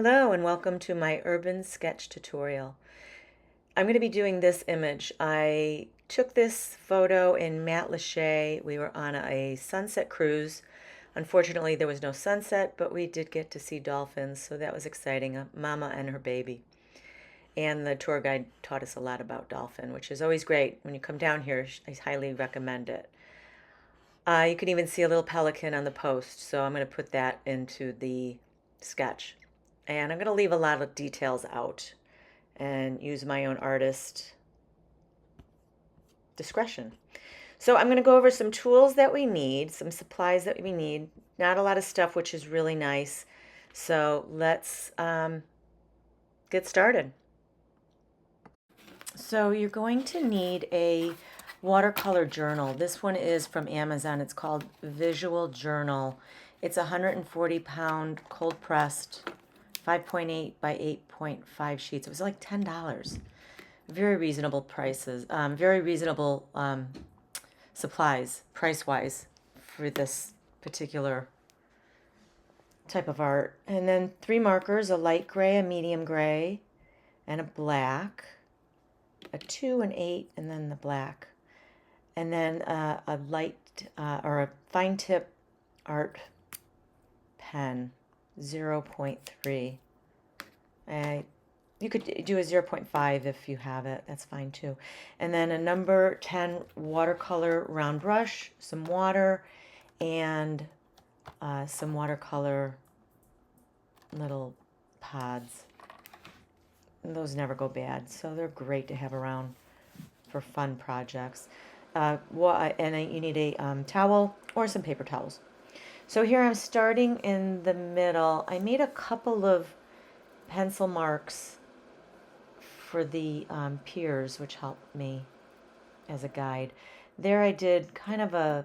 Hello and welcome to my urban sketch tutorial. I'm going to be doing this image. I took this photo in Matlacha. We were on a sunset cruise. Unfortunately, there was no sunset, but we did get to see dolphins, so that was exciting. A mama and her baby. And the tour guide taught us a lot about dolphin, which is always great. When you come down here, I highly recommend it. You can even see a little pelican on the post, so I'm going to put that into the sketch. And I'm going to leave a lot of details out and use my own artist discretion. So I'm going to go over some tools that we need, some supplies that we need. Not a lot of stuff, which is really nice. So let's get started. So you're going to need a watercolor journal. This one is from Amazon. It's called Visual Journal. It's 140-pound cold pressed 5.8 by 8.5 sheets. It was like $10. Very reasonable prices. Very reasonable supplies, price-wise, for this particular type of art. And then 3 markers, a light gray, a medium gray, and a black. A 2, an 8, and then the black. And then a light or a fine tip art pen, 0.3. You could do a 0.5 if you have it. That's fine too. And then a number 10 watercolor round brush, some water, and some watercolor little pods. And those never go bad, so they're great to have around for fun projects. And you need a towel or some paper towels. So here I'm starting in the middle. I made a couple of pencil marks for the piers, which helped me as a guide. There I did kind of a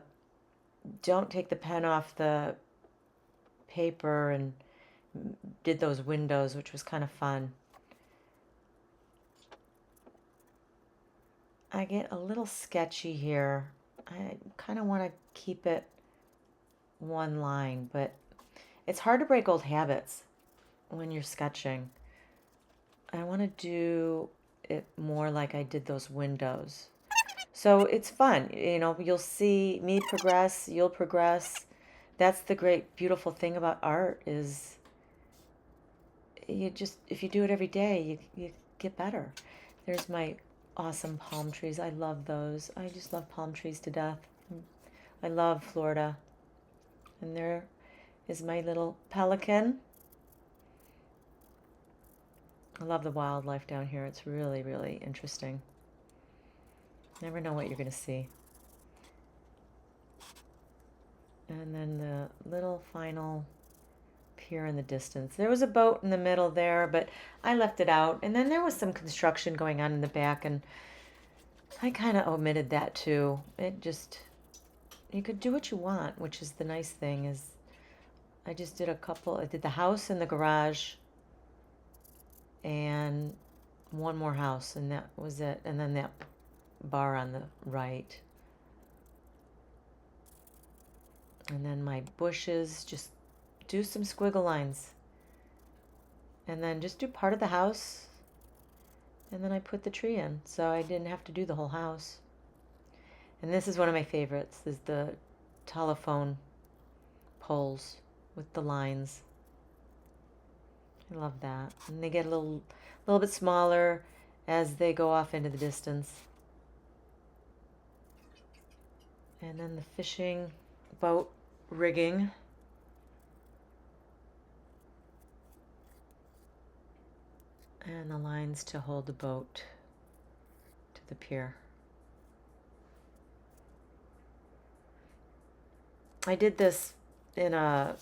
don't take the pen off the paper and did those windows, which was kind of fun. I get a little sketchy here. I kind of want to keep it one line, but it's hard to break old habits when you're sketching. I want to do it more like I did those windows. So it's fun. You know, you'll see me progress, you'll progress. That's the great, beautiful thing about art is if you do it every day, you get better. There's my awesome palm trees. I love those. I just love palm trees to death. I love Florida. And there is my little pelican. I love the wildlife down here. It's really, really interesting. Never know what you're going to see. And then the little final pier in the distance. There was a boat in the middle there, but I left it out. And then there was some construction going on in the back, and I kind of omitted that too. You could do what you want, which is the nice thing is I just did I did the house and the garage and one more house, and that was it. And then that bar on the right. And then my bushes, just do some squiggle lines. And then just do part of the house. And then I put the tree in, so I didn't have to do the whole house. And this is one of my favorites, is the telephone poles with the lines. I love that. And they get a little bit smaller as they go off into the distance. And then the fishing boat rigging. And the lines to hold the boat to the pier. I did this in a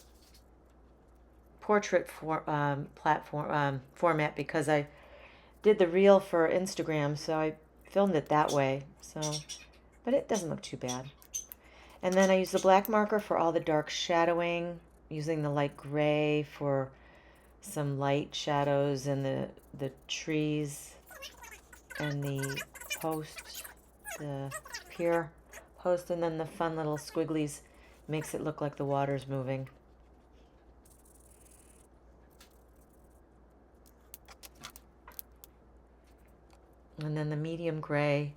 portrait format because I did the reel for Instagram, so I filmed it that way. But it doesn't look too bad. And then I use the black marker for all the dark shadowing, using the light gray for some light shadows in the trees and the post, the pier post, and then the fun little squigglies makes it look like the water's moving. And then the medium gray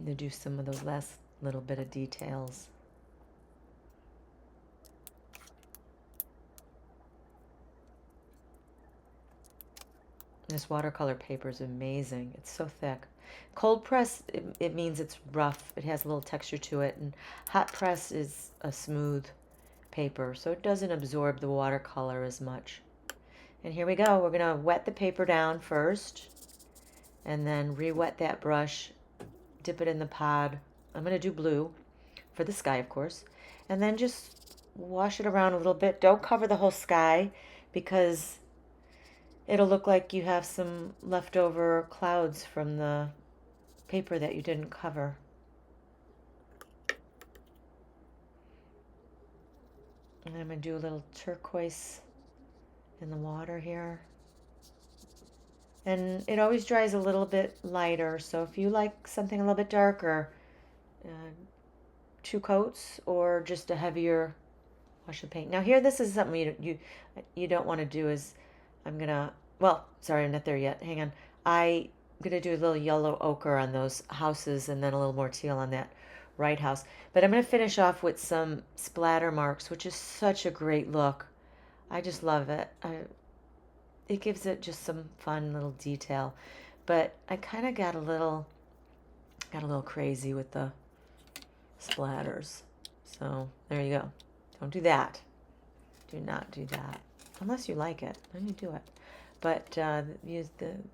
to do some of those last little bit of details. This watercolor paper is amazing. It's so thick. Cold press, it means it's rough. It has a little texture to it. And hot press is a smooth paper, so it doesn't absorb the watercolor as much. And here we go. We're going to wet the paper down first, and then re-wet that brush, dip it in the pod. I'm going to do blue for the sky, of course, and then just wash it around a little bit. Don't cover the whole sky because it'll look like you have some leftover clouds from the paper that you didn't cover. And I'm going to do a little turquoise in the water here. And it always dries a little bit lighter, so if you like something a little bit darker, 2 coats or just a heavier wash of paint. Now here, this is something you don't want to do is, I'm gonna, well, sorry, I'm not there yet. Hang on. I'm gonna do a little yellow ochre on those houses and then a little more teal on that right house. But I'm gonna finish off with some splatter marks, which is such a great look. I just love it. It gives it just some fun little detail. But I kind of got a little crazy with the splatters. So there you go. Don't do that. Do not do that. Unless you like it, then you do it. But the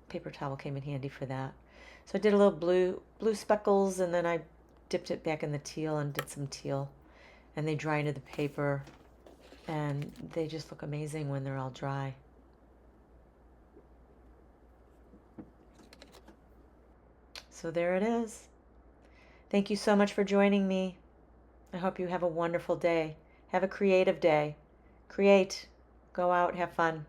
paper towel came in handy for that. So I did a little blue speckles, and then I dipped it back in the teal and did some teal. And they dry into the paper, and they just look amazing when they're all dry. So there it is. Thank you so much for joining me. I hope you have a wonderful day. Have a creative day. Create. Go out. Have fun.